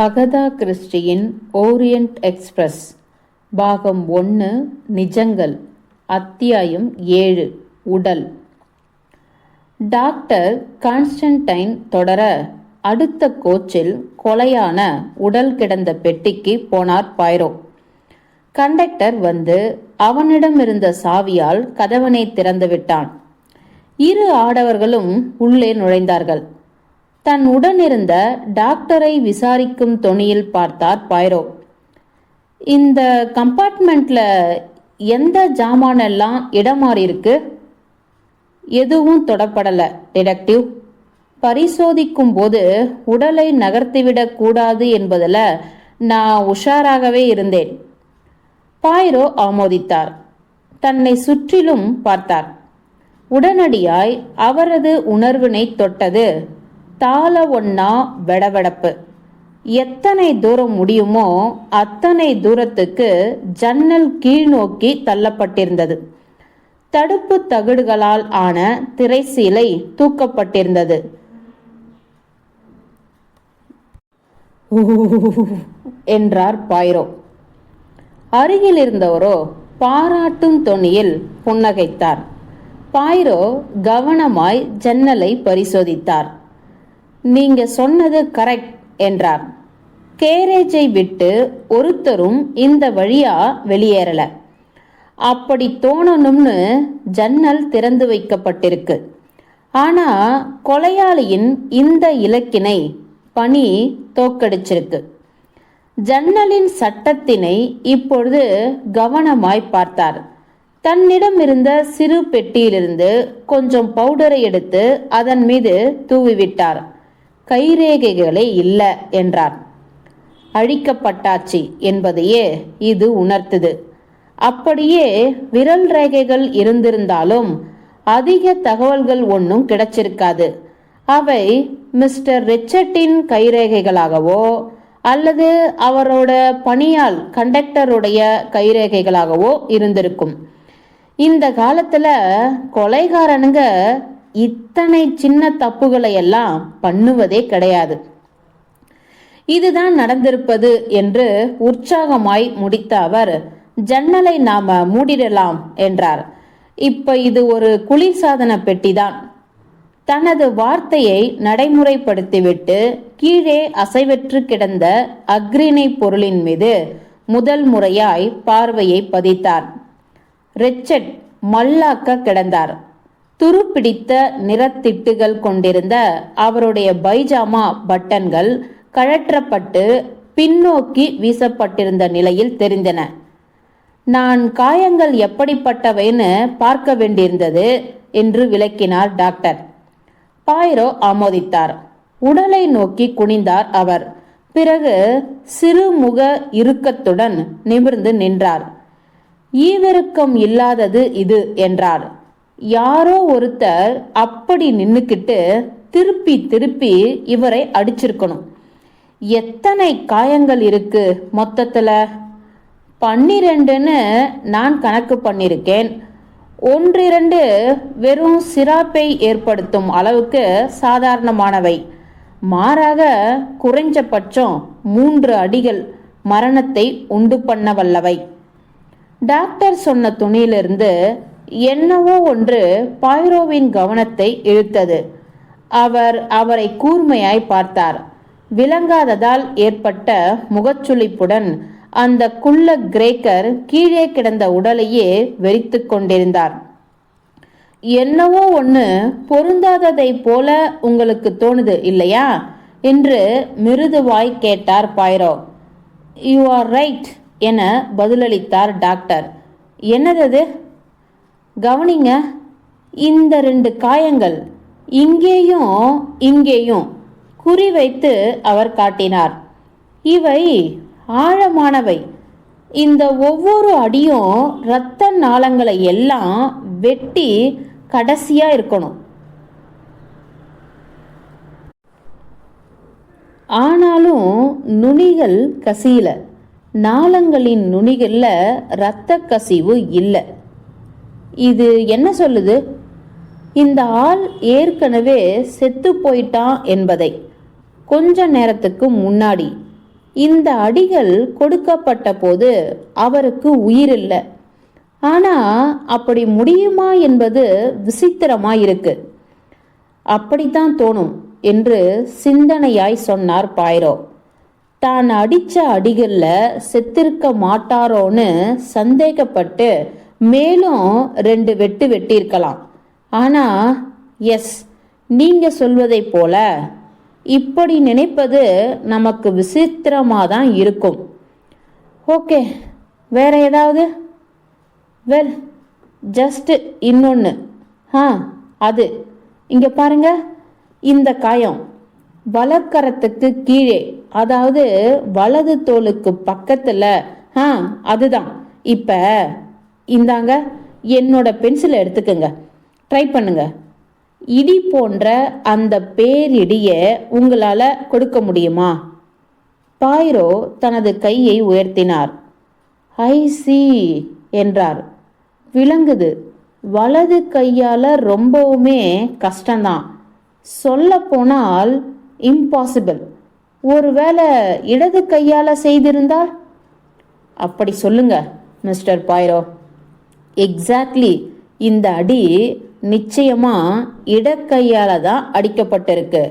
Agatha கிறிஸ்டியின் Orient express பாகம் 1 நிஜங்கள் அத்தியாயம் 7 உடல். டாக்டர் கான்ஸ்டன்டைன் தொடர அடுத்த கோச்சில் கொலையான உடல் கிடந்த பெட்டிக்கு போனார் பாய்ரோ. கண்டக்டர் வந்து அவனிடமிருந்த சாவியால் கதவனை திறந்து விட்டான். இரு ஆடவர்களும் உள்ளே நுழைந்தார்கள். தன் உடனிருந்த டாக்டரை விசாரிக்கும் தொனியில் பார்த்தார் பாய்ரோ. இந்த கம்பார்ட்மெண்ட்ல எந்த ஜாமானெல்லாம் இடம் மாறி இருக்கு? எதுவும் தொடப்படல டிடெக்டிவ். பரிசோதிக்கும் போது உடலை நகர்த்திவிடக் கூடாது என்பதில் நான் உஷாராகவே இருந்தேன். பாய்ரோ ஆமோதித்தார். தன்னை சுற்றிலும் பார்த்தார். உடனடியாய் அவரது உணர்வினை தொட்டது தாள ஒன்னா வெடவெடப்பு. எத்தனை தூரம் முடியுமோ அத்தனை தூரத்துக்கு ஜன்னல் கீழ் நோக்கி தள்ளப்பட்டிருந்தது. தடுப்பு தகடுகளால் ஆன திரைசீலை தூக்கப்பட்டிருந்தது. என்றார் பாய்ரோ. அருகில் இருந்தவரோ பாராட்டும் தொனியில் புன்னகைத்தார். பாய்ரோ கவனமாய் ஜன்னலை பரிசோதித்தார். நீங்க சொன்னது கரெக்ட் என்றார். கேரேஜை விட்டு ஒருத்தரும் இந்த வழியா வெளியேறல. அப்படி தோணணும்னு ஜன்னல் திறந்து வைக்கப்பட்டிருக்கு. ஆனா கொலையாளியின் இந்த இலக்கினை பனி தோக்கடிச்சிருக்கு. ஜன்னலின் சட்டத்தினை இப்பொழுது கவனமாய் பார்த்தார். தன்னிடம் இருந்த சிறு பெட்டியிலிருந்து கொஞ்சம் பவுடரை எடுத்து அதன் மீது தூவிவிட்டார். கைரேகைகளே இல்ல என்றார். அழிக்கப்பட்டாச்சு என்பதையே இது உணர்த்துது. அப்படியே விரல் ரேகைகள் இருந்திருந்தாலும் அதிக தகவல்கள் ஒன்றும் கிடைச்சிருக்காது. அவை மிஸ்டர் ரிச்சர்டின் கைரேகைகளாகவோ அல்லது அவரோட பணியால் கண்டக்டருடைய கைரேகைகளாகவோ இருந்திருக்கும். இந்த காலத்துல கொலைகாரனுங்க இத்தனை சின்ன தப்புகளை எல்லாம் பண்ணுவதே கிடையாது. இதுதான் நடந்திருப்பது என்று உற்சாகமாய் முடித்த அவர், ஜன்னலை நாம மூடிடலாம் என்றார். இப்ப இது ஒரு குளிர்சாதன பெட்டிதான். தனது வார்த்தையை நடைமுறைப்படுத்திவிட்டு கீழே அசைவற்று கிடந்த அக்ரிணை பொருளின் மீது முதல் முறையாய் பார்வையை பதித்தார். ரிச்சர்ட் மல்லாக்க கிடந்தார். துருப்பிடித்த நிறத்திட்டுகள் கொண்டிருந்த அவருடைய பைஜாமா பட்டன்கள் கழற்றப்பட்டு பின்னோக்கி வீசப்பட்டிருந்த நிலையில் தெரிந்தன. நான் காயங்கள் எப்படிப்பட்டவைன்னு பார்க்க வேண்டியிருந்தது என்று விளக்கினார் டாக்டர். பாய்ரோ ஆமோதித்தார். உடலை நோக்கி குனிந்தார் அவர். பிறகு சிறுமுக இறுக்கத்துடன் நிமிர்ந்து நின்றார். ஈவிருக்கம் இல்லாதது இது என்றார். யாரோ ஒருத்தர் அப்படி நின்னுக்கிட்டு திருப்பி திருப்பி இவரை அடிச்சிருக்கணும். எத்தனை காயங்கள் இருக்கு மொத்தத்துல? 12ன்னு நான் கணக்கு பண்ணிருக்கேன். 1-2 வெறும் சிராப்பை ஏற்படுத்தும் அளவுக்கு சாதாரணமானவை. மாறாக குறைஞ்சபட்சம் 3 அடிகள் மரணத்தை உண்டு பண்ண வல்லவை. டாக்டர் சொன்ன துணியிலிருந்து என்னவோ ஒன்று பாய்ரோவின் கவனத்தை இழுத்தது. அவர் அவரை கூர்மையாய் பார்த்தார். விளங்காததால் ஏற்பட்ட முகச்சுளிப்புடன் அந்த குள்ள கிரேக்கர் கீழே கிடந்த உடலையே வெறித்து கொண்டிருந்தார். என்னவோ ஒன்று பொருந்தாததை போல உங்களுக்கு தோணுது இல்லையா என்று மிருதுவாய் கேட்டார் பாய்ரோ. யூ ஆர் ரைட் என பதிலளித்தார் டாக்டர். என்னது? கவனிங்க, இந்த 2 காயங்கள் இங்கேயும் இங்கேயும் குறிவைத்து அவர் காட்டினார். இவை ஆழமானவை. இந்த ஒவ்வொரு அடியும் இரத்த நாளங்களை எல்லாம் வெட்டி கடைசியா இருக்கணும். ஆனாலும் நுனிகள் கசியல. நாளங்களின் நுனிகள்ல இரத்த கசிவு இல்லை. இது என்ன சொல்லுது? இந்த ஆள் ஏற்கனவே செத்து போயிட்டான் என்பதை. கொஞ்ச நேரத்துக்கு முன்னாடி இந்த அடிகள் கொடுக்கப்பட்ட போது அவருக்கு உயிர் இல்லை. ஆனா அப்படி முடியுமா என்பது விசித்திரமா இருக்கு. அப்படித்தான் தோணும் என்று சிந்தனையாய் சொன்னார் பாய்ரோ. தான் அடிச்ச அடிகள்ல செத்திருக்க மாட்டாரோன்னு சந்தேகப்பட்டு மேலும் 2 வெட்டு வெட்டியிருக்கலாம். ஆனா எஸ், நீங்க சொல்வதை போல இப்படி நினைப்பது நமக்கு விசித்திரமா தான் இருக்கும். ஓகே, வேற ஏதாவது? வெல், ஜஸ்ட் இன்னொன்று. அது இங்க பாருங்க, இந்த காயம் வலக்கரத்துக்கு கீழே, அதாவது வலது தோலுக்கு பக்கத்துல. அதுதான். இப்ப இந்தாங்க, என்னோட பென்சிலை எடுத்துக்கங்க, ட்ரை பண்ணுங்க. இடி போன்ற அந்த பேரிடிய உங்களால கொடுக்க முடியுமா? பாய்ரோ தனது கையை உயர்த்தினார். ஐ சி என்றார். விளங்குது. வலது கையால ரொம்பவுமே கஷ்டம்தான். சொல்ல போனால் இம்பாசிபிள். ஒருவேளை இடது கையால செய்திருந்தால்? அப்படி சொல்லுங்க மிஸ்டர் பாய்ரோ. எக்ஸாக்ட்லி. இந்த அடி நிச்சயமா இடக்கையால தான் அடிக்கப்பட்டிருக்கு.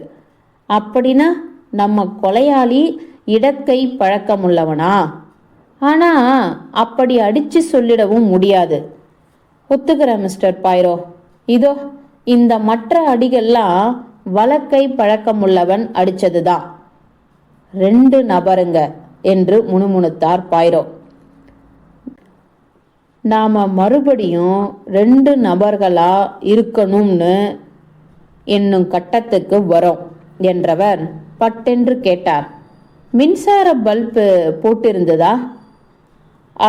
அப்படின்னா நம்ம கொலையாளி இடக்கை பழக்கமுள்ளவனா? ஆனா அப்படி அடிச்சு சொல்லிடவும் முடியாது. ஒத்துக்கிறேன் மிஸ்டர் பாய்ரோ. இதோ இந்த மற்ற அடிகள்லாம் வலக்கை பழக்கமுள்ளவன் அடிச்சதுதான். 2 நபருங்க என்று முணுமுணுத்தார் பாய்ரோ. நாம மறுபடியும் 2 நபர்களா இருக்கணும்னு என்னும் கட்டத்துக்கு வரோம் என்றவர் பட்டென்று கேட்டார். மின்சார பல்பு போட்டிருந்ததா?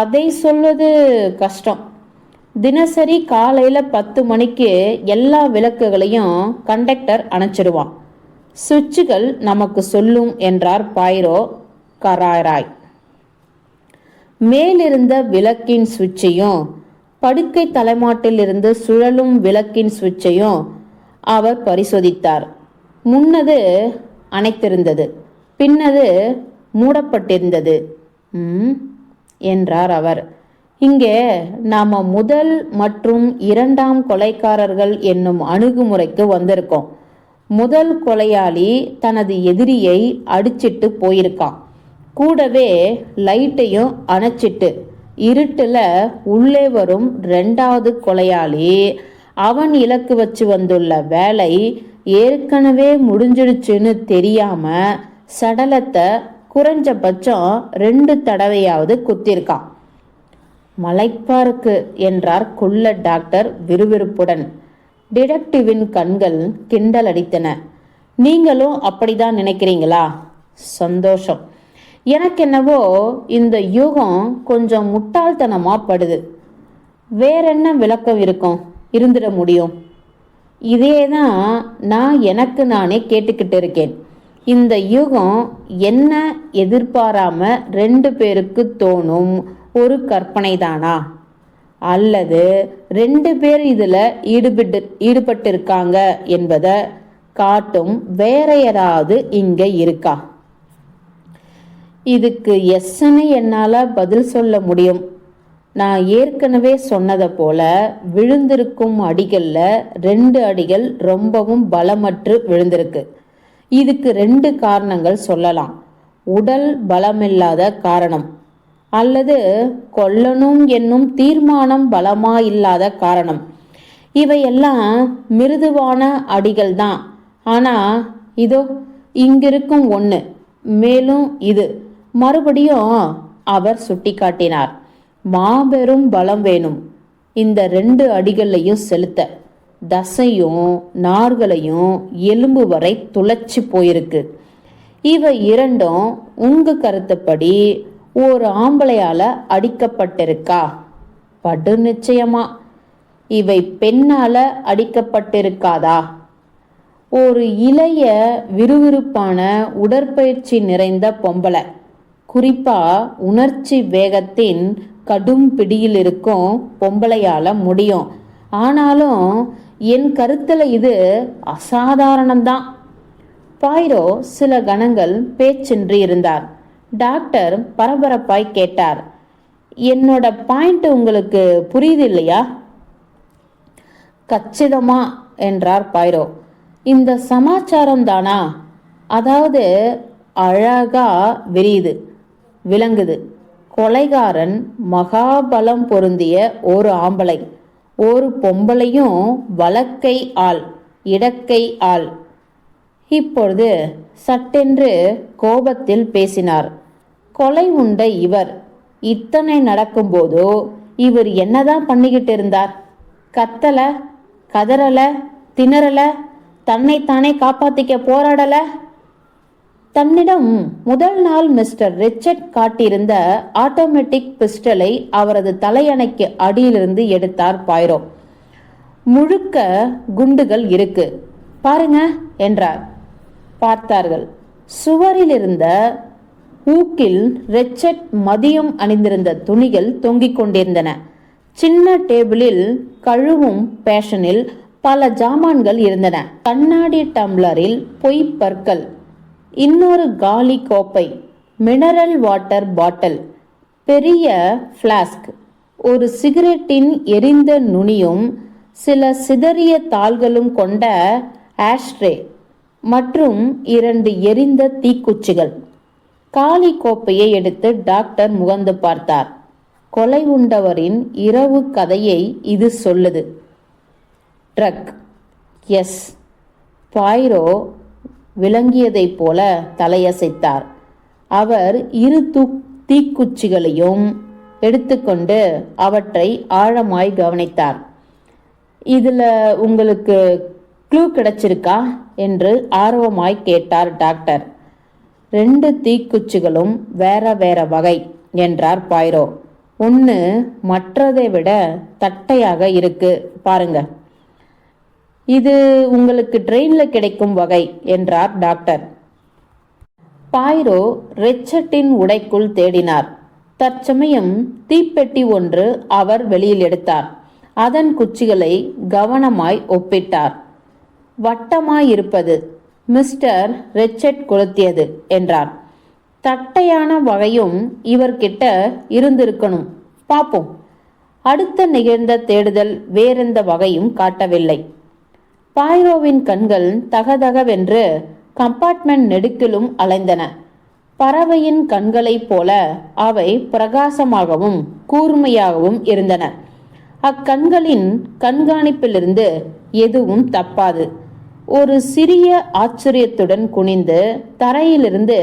அதை சொல்வது கஷ்டம். தினசரி காலையில 10 மணிக்கு எல்லா விளக்குகளையும் கண்டக்டர் அணைச்சிடுவான். சுவிட்சுகள் நமக்கு சொல்லும் என்றார் பாய்ரோ கராராய். மேலிருந்த விளக்கின் சுவிட்சையும் படுக்கை தலைமாட்டிலிருந்து சுழலும் விளக்கின் சுவிட்சையும் அவர் பரிசோதித்தார். முன்னது அணைத்திருந்தது, பின்னது மூடப்பட்டிருந்தது. என்றார் அவர். இங்கே நாம முதல் மற்றும் 2ஆம் கொலைக்காரர்கள் என்னும் அணுகுமுறைக்கு வந்திருக்கோம். முதல் கொலையாளி தனது எதிரியை அடிச்சிட்டு போயிருக்கான். கூடவே லைட்டையும் அணைச்சிட்டு இருட்டுல உள்ளே வரும் 2வது கொலையாளி அவன் இலக்கு வச்சு வந்துள்ள வேலை ஏற்கனவே முடிஞ்சிடுச்சுன்னு தெரியாம சடலத்தை குறைஞ்சபட்சம் 2 தடவையாவது குத்திருக்கான். மலைப்பாருக்கு என்றார் குள்ள டாக்டர் விறுவிறுப்புடன். டிடெக்டிவின் கண்கள் கிண்டல் அடித்தன. நீங்களும் அப்படிதான் நினைக்கிறீங்களா? சந்தோஷம். எனக்கென்னவோ இந்த யூகம் கொஞ்சம் முட்டாள்தனமா படுது. வேறென்ன விளக்கம் இருந்துட முடியும்? இதேதான் நான் எனக்கு நானே கேட்டுக்கிட்டு இருக்கேன். இந்த யூகம் என்ன எதிர்பாராம 2 பேருக்கு தோணும் ஒரு கற்பனை தானா? அல்லது 2 பேர் இதுல ஈடுபட்டு இருக்காங்க என்பதை காட்டும் வேற யாராவது இங்க இருக்கா? இதுக்கு எஸ்ன்னு என்னால பதில் சொல்ல முடியும். நான் ஏற்கனவே சொன்னதை போல விழுந்திருக்கும் அடிகள்ல 2 அடிகள் ரொம்பவும் பலமற்று விழுந்திருக்கு. இதுக்கு 2 காரணங்கள் சொல்லலாம். உடல் பலமில்லாத காரணம், அல்லது கொல்லணும் என்னும் தீர்மானம் பலமா இல்லாத காரணம். இவையெல்லாம் மிருதுவான அடிகள் தான். ஆனா இதோ இங்கிருக்கும் 1, மேலும் இது. மறுபடியும் அவர் சுட்டி காட்டினார். மாபெரும் பலம் வேணும் இந்த 2 அடிகளையும் செலுத்த. தசையும் நார்களையும் எலும்பு வரை துளைச்சி போயிருக்கு. இவை 2ம் உங்க கருத்துப்படி ஒரு ஆம்பளையால அடிக்கப்பட்டிருக்கா? படு நிச்சயமா. இவை பெண்ணால அடிக்கப்பட்டிருக்காதா? ஒரு இளைய விறுவிறுப்பான உடற்பயிற்சி நிறைந்த பொம்பளை, குறிப்பா உணர்ச்சி வேகத்தின் கடும் பிடியில் இருக்கும் பொம்பளையால முடியும். ஆனாலும் என் கருத்துல இது அசாதாரணம்தான். பாய்ரோ சில கணங்கள் பேச்சின்றி இருந்தார். டாக்டர் பரபரப்பாய் கேட்டார். என்னோட பாயிண்ட் உங்களுக்கு புரியுது இல்லையா? கச்சிதமா என்றார் பைரோ. இந்த சமாச்சாரம் தானா? அதாவது அழகா விளங்குது. கொலைகாரன் மகாபலம் பொருந்திய ஒரு ஆம்பளை, ஒரு பொம்பளையும் வலக்கை ஆள், இடக்கை ஆள். இப்பொழுது சட்டென்று கோபத்தில் பேசினார். கொலை உண்ட இவர் இத்தனை நடக்கும்போதோ இவர் என்னதான் பண்ணிக்கிட்டு இருந்தார்? கத்தல, கதறல, திணறல, தன்னைத்தானே காப்பாத்திக்க போராடல. தன்னிடம் முதல் நாள் மிஸ்டர் ரிச்சர்ட் காட்டியிருந்த ஆட்டோமேட்டிக் பிஸ்டலை அவரது தலையணைக்கு அடியிலிருந்து எடுத்தார் பைரோ. முழுக்க குண்டுகள் இருக்கு பாருங்க என்றார். பார்த்தார்கள். சுவரில் இருந்த ஊக்கில் ரிச்சர்ட் மதியம் அணிந்திருந்த துணிகள் தொங்கிக் கொண்டிருந்தன. சின்ன டேபிளில் கழுவும் பேஷனில் பல ஜாமான்கள் இருந்தன. கண்ணாடி டம்ளரில் பொய் பற்கள், இன்னொரு காலி கோப்பை, மினரல் வாட்டர் பாட்டில், பெரிய பிளாஸ்க், ஒரு சிகரெட்டின் எரிந்த நுனியும் சில சிதறிய தாள்களும் கொண்ட ஆஷ்ட்ரே மற்றும் 2 எரிந்த தீக்குச்சிகள். காலி கோப்பையை எடுத்து டாக்டர் முகந்து பார்த்தார். கொலை உண்டவரின் இரவு கதையை இது சொல்லுது. ட்ரக். எஸ். பைரோ விளங்கியதைப் போல தலையசைத்தார். அவர் 2 தீக்குச்சிகளையும் எடுத்துக்கொண்டு அவற்றை ஆழமாய் கவனித்தார். இதுல உங்களுக்கு க்ளூ கிடைச்சிருக்கா என்று ஆர்வமாய் கேட்டார் டாக்டர். 2 தீக்குச்சிகளும் வேற வேற வகை என்றார் பைரோ. ஒன்று மற்றதை விட தட்டையாக இருக்கு பாருங்க. இது உங்களுக்கு ட்ரெயின்ல கிடைக்கும் வகை என்றார் டாக்டர். பைரோ ரிச்சர்ட்டின் உடைக்குள் தேடினார். தற்சமயம் தீப்பெட்டி ஒன்று அவர் வெளியில் எடுத்தார். அதன் குச்சிகளை கவனமாய் ஒப்பிட்டார். வட்டமாயிருப்பது மிஸ்டர் ரிச்சர்ட் கொளுத்தியது என்றார். தட்டையான வகையும் இவர்கிட்ட இருந்திருக்கணும், பாப்போம். அடுத்த நிகழ்ந்த தேடுதல் வேறெந்த வகையும் காட்டவில்லை. பைரோவின் கண்கள் தகதகவென்று கம்பார்ட்மெண்ட் நெடுக்கிலும் அலைந்தன. பறவையின் கண்களைப் போல அவை பிரகாசமாகவும் கூர்மையாகவும் இருந்தன. அக்கண்களின் கண்காணிப்பிலிருந்து எதுவும் தப்பாது. ஒரு சிறிய ஆச்சரியத்துடன் குனிந்து தரையிலிருந்து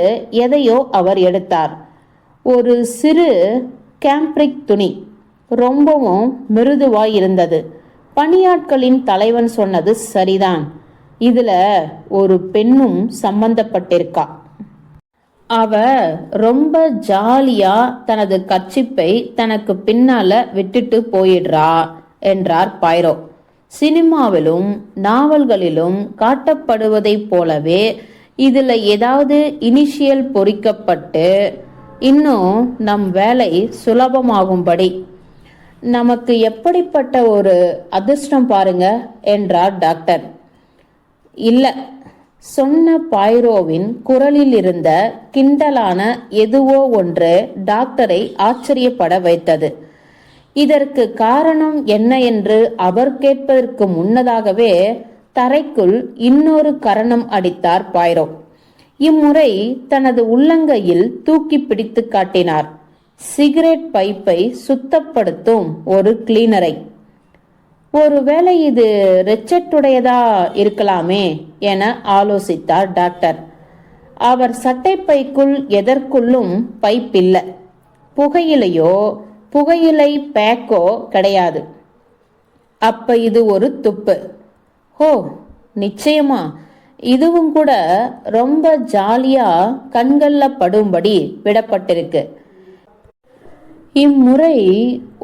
எதையோ அவர் எடுத்தார். ஒரு சிறு கேம்ப்ரிக் துணி, ரொம்பவும் மிருதுவாய் இருந்தது. பணியாட்களின் தலைவன் சொன்னது சரிதான். இதுல ஒரு பெண்ணும் சம்பந்தப்பட்டிருக்கா. அவ ரொம்ப ஜாலியா தனது கர்ச்சிப்பை தனக்கு பின்னால விட்டுட்டு போயிடுறா என்றார் பைரோ. சினிமாவிலும் நாவல்களிலும் காட்டப்படுவதைப் போலவே இதுல ஏதாவது இனிஷியல் பொறிக்கப்பட்டு இன்னும் நம் வேலை சுலபமாகும்படி. நமக்கு எப்படிப்பட்ட ஒரு அதிர்ஷ்டம் பாருங்க என்றார் டாக்டர். இல்ல, சொன்ன பைரோவின் குரலில் இருந்த கிண்டலான எதுவோ ஒன்று டாக்டரை ஆச்சரியப்பட வைத்தது. இதற்கு காரணம் என்ன என்று அவர் கேட்பதற்கு முன்னதாகவே தரைக்குள் இன்னொரு கரணம் அடித்தார் பைரோ. இம்முறை தனது உள்ளங்கையில் தூக்கி பிடித்து காட்டினார். சிகரெட் பைப்பை சுத்தப்படுத்தும் ஒரு கிளீனரை. ஒருவேளை இது ரிச்சர்ட்டுடையதா இருக்கலாமே என ஆலோசித்தார் டாக்டர். அவர் சட்டைப்பைக்குள் எதற்குள்ளும் பைப் இல்லை. புகையிலை பேக்கோ கிடையாது. அப்ப இது ஒரு துப்பு. ஓ, நிச்சயமா. இதுவும் கூட ரொம்ப ஜாலியா கண்கள்ல படும்படி விடப்பட்டிருக்கு. இம்முறை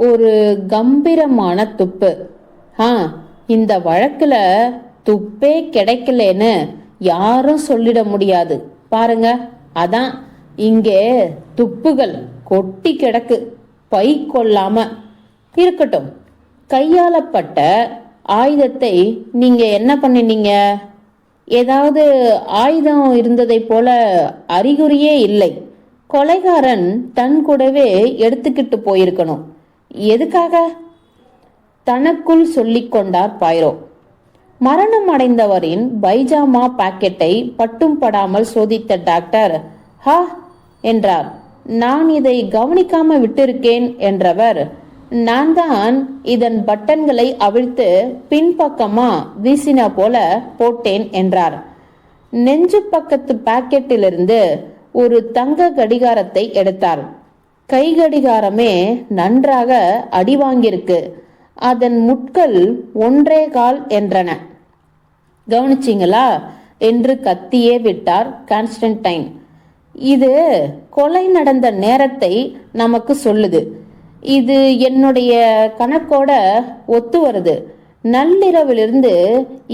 ஒரு கம்பீரமான துப்பு. இந்த வழக்குல துப்பே கிடைக்கலன்னு யாரும் சொல்லிட முடியாது பாருங்க. அதான் இங்கே துப்புகள் கொட்டி கிடக்கு, பை கொள்ளாம. இருக்கட்டும், கையாளப்பட்ட ஆயுதத்தை நீங்க என்ன பண்ணினீங்க? ஏதாவது ஆயுதம் இருந்ததை போல அறிகுறியே இல்லை. கொலைகாரன் தன் கூடவே எடுத்துக்கிட்டு போயிருக்கணும். எதுக்காக? தனக்குள் சொல்லிக் கொண்டார் பாய்ரோ. மரணம் அடைந்தவரின் பைஜாமா பாக்கெட்டை பட்டும் படாமல் சோதித்த டாக்டர் ஹா என்றார். நான் இதை கவனிக்காம விட்டிருக்கேன் என்றவர், நான் தான் இதன் பட்டன்களை அவிழ்த்து பின்பக்கமா வீசின போல போட்டேன் என்றார். நெஞ்சு பக்கத்து பாக்கெட்டிலிருந்து ஒரு தங்க கடிகாரத்தை எடுத்தார். கை கடிகாரமே நன்றாக அடி வாங்கியிருக்கு. அதன் முட்கள் 1.25 என்றன. கவனிச்சிங்களா என்று கத்தியே விட்டார் கான்ஸ்டன்டைன். இது கொலை நடந்த நேரத்தை நமக்கு சொல்லுது. இது என்னுடைய கணக்கோட ஒத்து வருது. நள்ளிரவிலிருந்து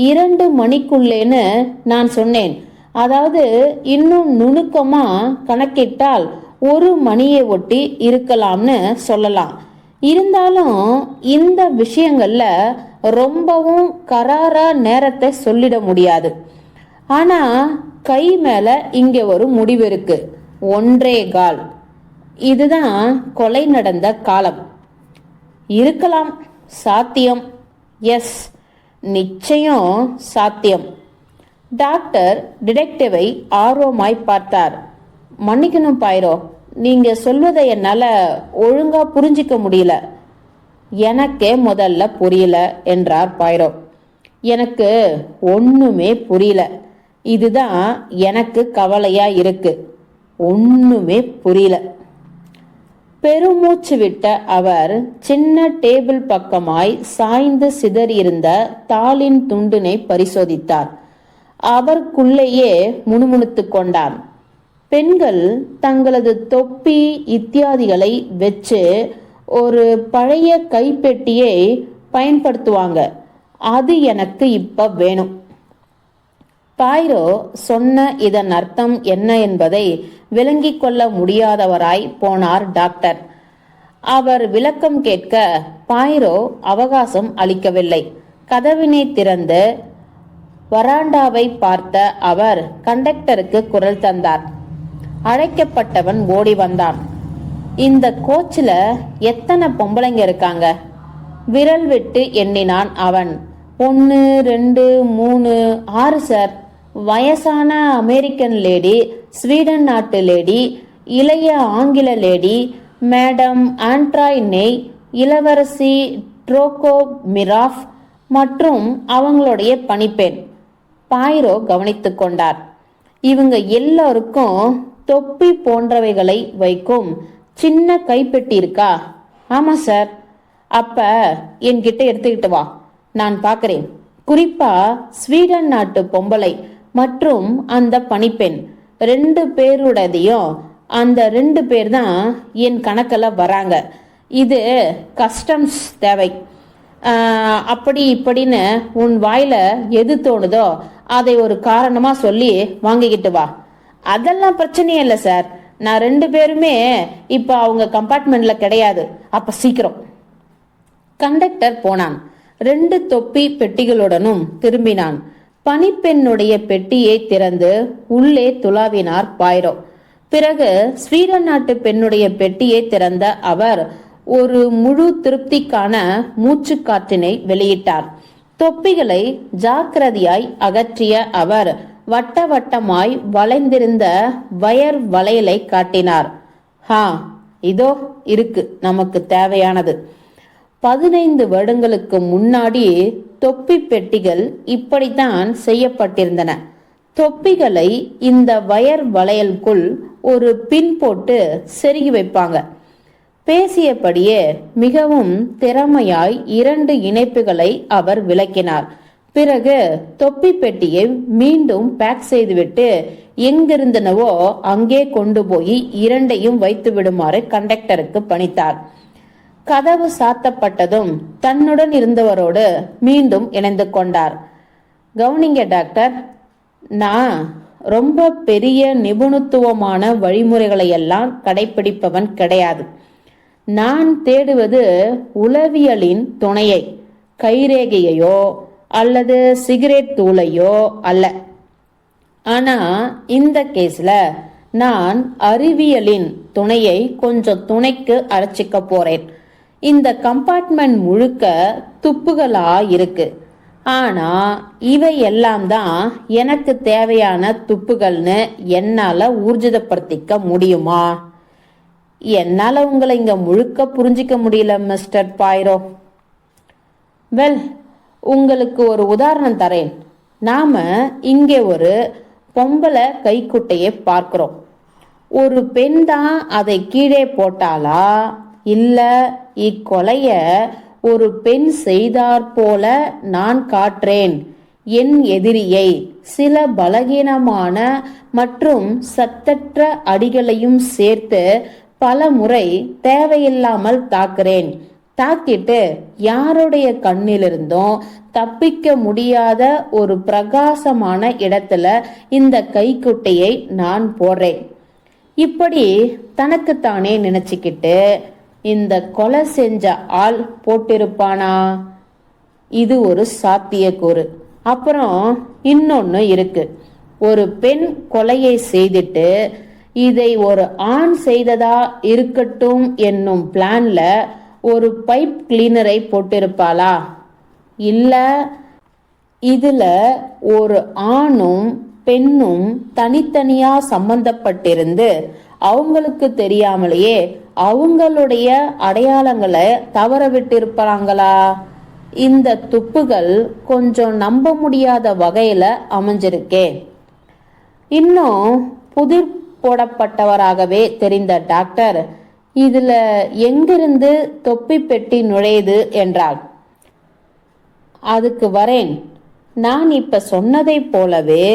2 மணிக்குள்ளேன்னு நான் சொன்னேன். அதாவது இன்னும் நுணுக்கமா கணக்கிட்டால் 1 மணியை ஒட்டி இருக்கலாம்னு சொல்லலாம். இருந்தாலும் இந்த விஷயங்கள்ல ரொம்பவும் கராரா நேரத்தை சொல்லிட முடியாது. ஆனா கை மேல இங்க ஒரு முடிவு இருக்கு, 1.25. இதுதான் கொலை நடந்த காலம். இருக்கலாம், சாத்தியம். எஸ், நிச்சயம் சாத்தியம். டாக்டர் டிடெக்டிவை ஆர்வமாய் பார்த்தார். மன்னிக்கணும் பாய்ரோ, நீங்க சொல்வதை என்னால ஒழுங்கா புரிஞ்சிக்க முடியல. எனக்கே முதல்ல புரியல என்றார் பாய்ரோ. எனக்கு ஒண்ணுமே புரியல. இதுதான் எனக்கு கவலையா இருக்கு. ஒண்ணுமே புரியல. பெருமூச்சு விட்ட அவர் சின்ன டேபிள் பக்கமாய் சாய்ந்து சிதறியிருந்த தாளின் துண்டினை பரிசோதித்தார். அவருக்குள்ளேயே முணுமுணுத்து கொண்டார். பெண்கள் தங்களது தொப்பி இத்தியாதிகளை வச்சு ஒரு பழைய கைப்பெட்டியை பயன்படுத்துவாங்க. அது எனக்கு இப்ப வேணும். பாய்ரோ சொன்ன இதன் அர்த்தம் என்ன என்பதை விளங்கிக் கொள்ள முடியாதவராய் போனார் டாக்டர். அவர் விளக்கம் கேட்க பாய்ரோ அவகாசம் அளிக்கவில்லை. கதவினை திறந்து வராண்டாவை பார்த்த அவர் கண்டக்டருக்கு குரல் தந்தார். அழைக்கப்பட்டவன் ஓடி வந்தான். இந்த கோச்சில் எத்தனை பொம்பளைங்க இருக்காங்க? விரல் விட்டு எண்ணினான் அவன். 1 2 3 6 சார். வயசான அமெரிக்கன் லேடி, ஸ்வீடன் நாட்டு லேடி, இளைய ஆங்கில லேடி, மேடம் ஆண்ட்ராய்னே, இளவரசி ட்ரோகோ மிராஃப் மற்றும் அவங்களுடைய பணிப்பெண். பாய்ரோ கவனித்து கொண்டார். இவங்க எல்லோருக்கும் தொப்பி போன்றவைகளை வைக்கும் சின்ன கைப்பெட்டி இருக்கா? ஆமா சார். அப்ப என்கிட்ட எடுத்துக்கிட்டு வா, நான் பார்க்கிறேன். குறிப்பா ஸ்வீடன் நாட்டு பொம்பளை மற்றும் அந்த பணிப்பெண் 2 பேருடையதையும். அந்த 2 பேர் தான் என் கணக்கில் வராங்க. இது கஸ்டம்ஸ் தேவை. அப்படி இப்படின்னு உன் வாயில எது தோணுதோ அதை ஒரு காரணமா சொல்லி வாங்கிக்கிட்டு வா. அதெல்லாம் பிரச்சனையே இல்லை சார். நான் 2 பேருமே இப்ப அவங்க கம்பார்ட்மெண்ட்ல கிடையாது. அப்ப சீக்கிரம். கண்டக்டர் போனான். 2 தொப்பி பெட்டிகளுடனும் திரும்பினான். பணிப்பெண்ணுடைய பெட்டியை திறந்து உள்ளே துளாவினார் பாய்ரோ. பிறகு ஸ்வீடன் நாட்டு பெண்ணுடைய பெட்டியை திறந்த அவர் ஒரு முழு திருப்திக்கான மூச்சு காற்றினை வெளியிட்டார். தொப்பிகளை ஜாக்கிரதையாய் அகற்றிய அவர் வட்ட வட்டமாய் வளைந்திருந்த வயர் வளையலை காட்டினார். ஹா, இதோ இருக்கு நமக்கு தேவையானது. 15 வருடங்களுக்கு முன்னாடி தொப்பி பெட்டிகள் இப்படித்தான் செய்யப்பட்டிருந்தன. தொப்பிகளை இந்த வயர் வளையலுக்குள் ஒரு பின் போட்டு செருகி வைப்பாங்க. பேசியபடியே மிகவும் திறமையாய் 2 இணைப்புகளை அவர் விளக்கினார். பிறகு தொப்பி பெட்டியை மீண்டும் பேக் செய்துவிட்டு எங்கிருந்தனவோ அங்கே கொண்டு போய் 2ஐயும் வைத்து விடுமாறு கண்டக்டருக்கு பணித்தார். கதவு சாத்தப்பட்டதும் தன்னுடன் இருந்தவரோடு மீண்டும் இணைந்து கொண்டார். கவனிங்க டாக்டர், நான் ரொம்ப பெரிய நிபுணத்துவமான வழிமுறைகளை எல்லாம் கடைபிடிப்பவன் கிடையாது. நான் தேடுவது உளவியலின் துணையை, கைரேகையோ அல்லது சிகரெட் தூளையோ அல்ல. ஆனா இந்த கேஸ்ல நான் அறிவியலின் துணையை கொஞ்சம் துணைக்கு அழைச்சிக்க போறேன். இந்த கம்பார்ட்மெண்ட் முழுக்க துப்புகளா இருக்கு. ஆனா இவை எல்லாம் தான் எனக்கு தேவையான துப்புகள்னு என்னால ஊர்ஜிதப்படுத்திக்க முடியுமா? என்னால உங்களை இங்க முழுக்க புரிஞ்சிக்க முடியல மிஸ்டர் பாய்ரோ. வெல், உங்களுக்கு ஒரு உதாரணம் தரேன். நாம இங்கே ஒரு பொம்பளை கைக்குட்டையை பார்க்கிறோம். ஒரு பெண் தான் அதை கீழே போட்டாளா, இல்ல இக்கொலைய ஒரு பெண் செய்தார் போல நான் காட்டுறேன் என் எதிரியை சில பலகீனமான மற்றும் சத்தற்ற அடிகளையும் சேர்த்து பல முறை தேவையில்லாமல் தாக்குறேன். தாக்கிட்டு யாருடைய கண்ணிலிருந்தும் தப்பிக்க முடியாத ஒரு பிரகாசமான இடத்துல இந்த கைக்குட்டையை நான் போடுறேன். இப்படி தனக்குத்தானே நினைச்சுக்கிட்டு இந்த கொலை செஞ்ச ஆள் போட்டிருப்பானா? இது ஒரு சாத்தியக்கூறு. அப்புறம் இன்னொன்னு இருக்கு. ஒரு பெண் கொலையை செய்துட்டு இதை ஒரு ஆண் செய்ததா இருக்கட்டும் என்னும் பிளான்ல ஒரு பைப் கிளீனரை போட்டிருப்பாளா? இல்ல இதுல ஒரு ஆணும் பெண்ணும் தனித்தனியா சம்பந்தப்பட்டிருந்து அவங்களுக்கு தெரியாமலேயே அவங்களுடைய அடையாளங்களை தவற விட்டு இருப்பாங்களா? இந்த துப்புகள் கொஞ்சம் நம்ப முடியாத வகையில அமைஞ்சிருக்கே. இன்னும் புதிர் போடப்பட்டவராகவே தெரிந்த டாக்டர் இதுல எங்கிருந்து தொப்பி பெட்டி நுழையுது என்றாள். அதுக்கு வரேன். நான் இப்ப சொன்னதை போலவே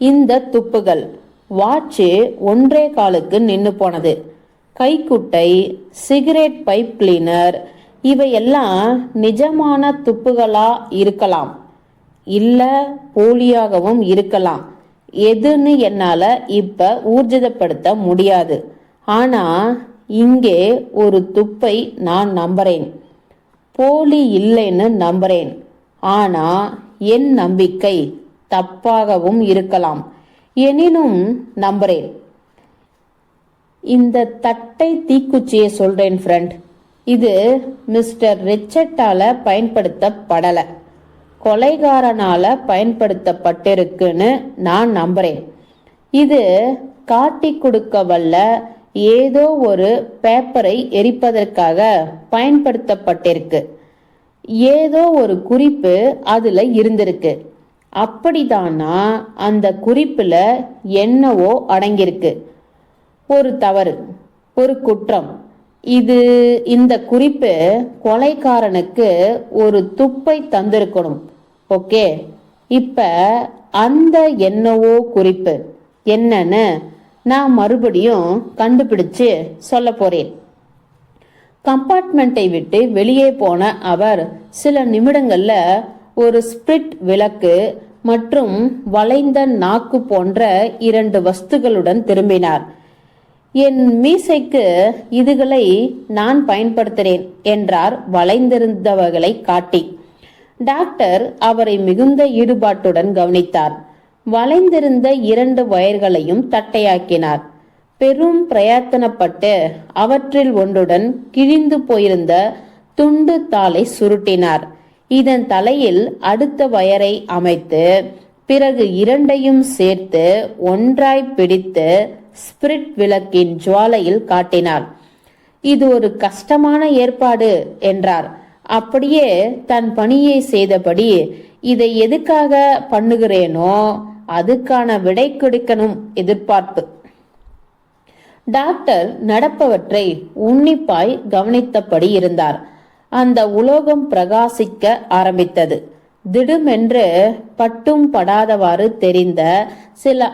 இந்த துப்புகள் வாட்சு 1.25 காலுக்கு நின்னு போனது. கைக்குட்டை, சிகரெட் பைப் கிளீனர் இவையெல்லாம் நிஜமான துப்புகளா இருக்கலாம், இல்ல போலியாகவும் இருக்கலாம். எதுன்னு என்னால இப்ப ஊர்ஜிதப்படுத்த முடியாது. ஆனா இங்கே ஒரு துப்பை நான் நம்புறேன். போலி இல்லைன்னு நம்புறேன். ஆனா என் நம்பிக்கை தப்பாகவும் இருக்கலாம். எனினும் நம்புறேன். இந்த தட்டை தீக்குச்சியை சொல்றேன் ஃப்ரெண்ட். இது மிஸ்டர் ரிச்சர்டால பயன்படுத்தப்படல, கொலைகாரனால பயன்படுத்தப்பட்டிருக்குன்னு நான் நம்புறேன். இது காட்டி கொடுக்க வல்ல ஏதோ ஒரு பேப்பரை எரிப்பதற்காக பயன்படுத்தப்பட்டிருக்கு. ஏதோ ஒரு குறிப்பு அதுல இருந்திருக்கு. அப்படிதானா அந்த குறிப்புல என்னவோ அடங்கியிருக்கு. ஒரு தவறு, ஒரு குற்றம். இந்த குறிப்பு கொலைகாரனுக்கு ஒரு துப்பை தந்திருக்கணும். ஓகே, இப்ப அந்த என்னவோ குறிப்பு என்னன்னு நான் மறுபடியும் கண்டுபிடிச்சு சொல்ல போறேன். கம்பார்ட்மெண்ட்டை விட்டு வெளியே போன அவர் சில நிமிடங்கள்ல ஒரு ஸ்பிரிட் விளக்கு மற்றும் வளைந்த நாக்கு போன்ற 2 வஸ்துகளுடன் திரும்பினார். என் மீசைக்கு இதுகளை நான் பயன்படுத்துகிறேன் என்றார் வளைந்திருந்தவர்களை காட்டி. டாக்டர் அவரை மிகுந்த ஈடுபாட்டுடன் கவனித்தார். வளைந்திருந்த 2 வயர்களையும் தட்டையாக்கினார். பெரும் பிரயத்தனப்பட்டு அவற்றில் ஒன்றுடன் கிழிந்து போயிருந்த துண்டு தாளை சுருட்டினார். இதன் தலையில் அடுத்த வயரை அமைத்து பிறகு 2ஐயும் சேர்த்து ஒன்றாய் பிடித்து ஸ்பிரிட் விளக்கின் ஜுவாலையில் காட்டினார். இது ஒரு கஷ்டமான ஏற்பாடு என்றார். அப்படியே தன் பணியை செய்தபடி இதை எதுக்காக பண்ணுகிறேனோ அதுக்கான விடை கொடுக்கணும் எதிர்பார்ப்பு. டாக்டர் நடப்பவற்றை உன்னிப்பாய் கவனித்தபடி இருந்தார். அந்த உலோகம் பிரகாசிக்க ஆரம்பித்தது. திடுமென்று பட்டும் படாதவாறு தெரிந்த சில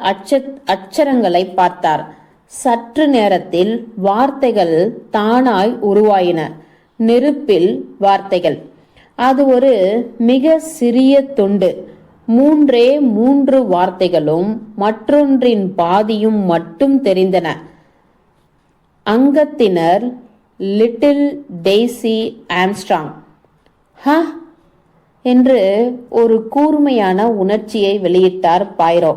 அச்சரங்களை பார்த்தார். சற்று நேரத்தில் வார்த்தைகள் தானாய் உருவாயின. நெருப்பில் வார்த்தைகள். அது ஒரு மிக சிறிய துண்டு. 3 வார்த்தைகளும் மற்றொன்றின் பாதியும் மட்டும் தெரிந்தன. அங்கத்தினர் லிட்டில் டெய்சி ஆம்ஸ்ட்ராங். ஹ என்று ஒரு கூர்மையான உணர்ச்சியை வெளியிட்டார் பாய்ரோ.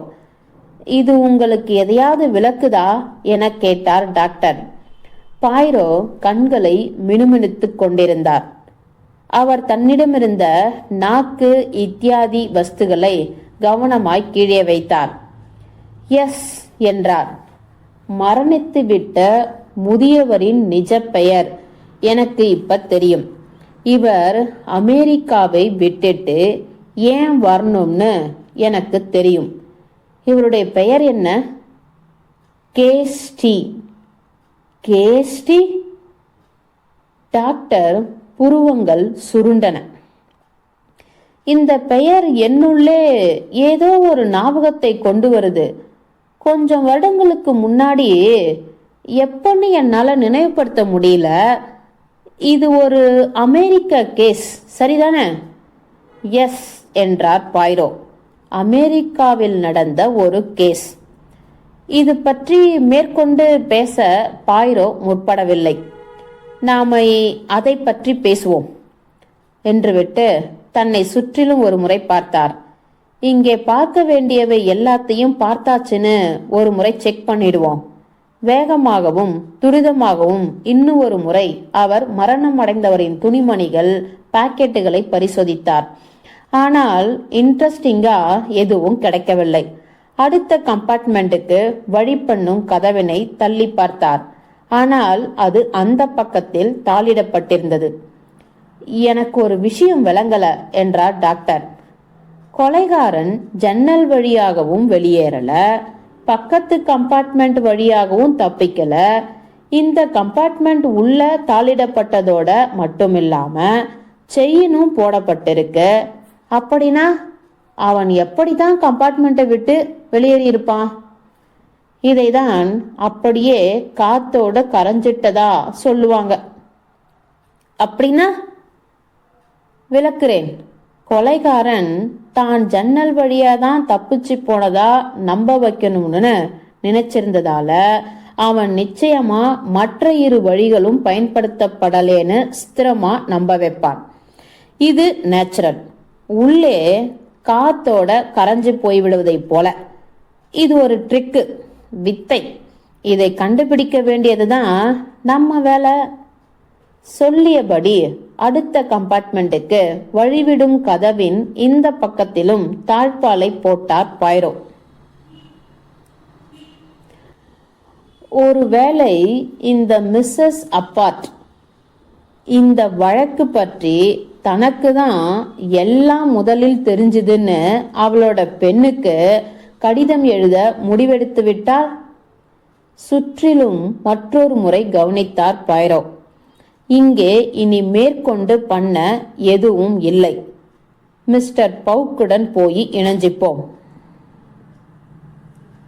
இது உங்களுக்கு எதையாவது விளக்குதா என கேட்டார் டாக்டர். பாய்ரோ கண்களை மினுமினுத்துக் கொண்டிருந்தார். அவர் தன்னிடமிருந்த நாக்கு இத்தியாதி வஸ்துகளை கவனமாய் கீழே வைத்தார். எஸ் என்றார். மரணித்துவிட்ட முதியவரின் நிஜ பெயர் எனக்கு இப்ப தெரியும். இவர் அமெரிக்காவை விட்டுட்டு ஏன் வரணும்னு எனக்கு தெரியும். இவருடைய பெயர் என்ன? கேஸ்டி. கேஸ்டி? டாக்டர் புருவங்கள் சுருண்டன. இந்த பெயர் என்னுள்ளே ஏதோ ஒரு ஞாபகத்தை கொண்டு வருது. கொஞ்சம் வருடங்களுக்கு முன்னாடி எப்பன்னு என்னால நினைவுபடுத்த முடியல. இது ஒரு அமெரிக்க கேஸ், சரிதானே? எஸ் என்றார் பாய்ரோ. அமெரிக்காவில் நடந்த ஒரு கேஸ். இது பற்றி மேற்கொண்டு பேச பாய்ரோ முற்படவில்லை. நாம அதை பற்றி பேசுவோம் என்றுவிட்டு தன்னை சுற்றிலும் ஒரு முறை பார்த்தார். இங்கே பார்க்க வேண்டியவை எல்லாத்தையும் பார்த்தாச்சுன்னு ஒரு முறை செக் பண்ணிடுவோம். வேகமாகவும் துரிதமாகவும் இன்னும் ஒரு முறை அவர் மரணம் அடைந்தவரின் துணிமணிகள், பாக்கெட்டுகளை பரிசோதித்தார். ஆனால் இன்ட்ரெஸ்டிங்கா எதுவும் கிடைக்கவில்லை. அடுத்த கம்பார்ட்மெண்ட்டுக்கு வழி பண்ணும் கதவினை தள்ளி பார்த்தார். ஆனால் அது அந்த பக்கத்தில் தாளிடப்பட்டிருந்தது. எனக்கு ஒரு விஷயம் விளங்கல என்றார் டாக்டர். கொலைகாரன் ஜன்னல் வழியாகவும் வெளியேறல, பக்கத்து கம்பார்ட்மெண்ட் வழியாகவும் தப்பிக்கல. இந்த கம்பார்ட்மெண்ட் உள்ள தாளிடப்பட்டதோட மட்டுமில்லாம செயினும் போடப்பட்டிருக்கு. அப்படின்னா அவன் எப்படிதான் கம்பார்ட்மெண்ட்டை விட்டு வெளியேறி இருப்பான்? இதைதான் அப்படியே காத்தோட கரைஞ்சிட்டதா சொல்லுவாங்க. அப்படின்னா விளக்குறேன். கொலைகாரன் தான் ஜன்னல் வழியா தான் தப்பிச்சு போனதா நம்ப வைக்கணும்னு நினைச்சிருந்ததால அவன் நிச்சயமா மற்ற இரு வழிகளும் பயன்படுத்தப்படலேன்னு ஸ்திரமா நம்ப வைப்பான். இது நேச்சுரல். உள்ளே காத்தோட கரைஞ்சு போய்விடுவதை போல. இது ஒரு ட்ரிக்கு, வித்தை. இதை கண்டுபிடிக்க வேண்டியதுதான் நம்ம வேலை. சொல்லியபடி அடுத்த கம்பார்ட்மெண்ட்டுக்கு வழிவிடும் கதவின் இந்த பக்கத்திலும் தாழ்பாலை போட்டார் பாய்ரோ. ஒருவேளை இந்த மிஸ்ஸஸ் அப்பார்ட் இந்த வழக்கு பற்றி தனக்கு தான் எல்லாம் முதலில் தெரிஞ்சுதுன்னு அவளோட பெண்ணுக்கு கடிதம் எழுத முடிவெடுத்து விட்டால்? சுற்றிலும் மற்றொரு முறை கவனித்தார் பாய்ரோ. இங்கே இனி மேற்கொண்டு பண்ண எதுவும் இல்லை. மிஸ்டர் பவுக்குடன் போய் இணைஞ்சிப்போம்.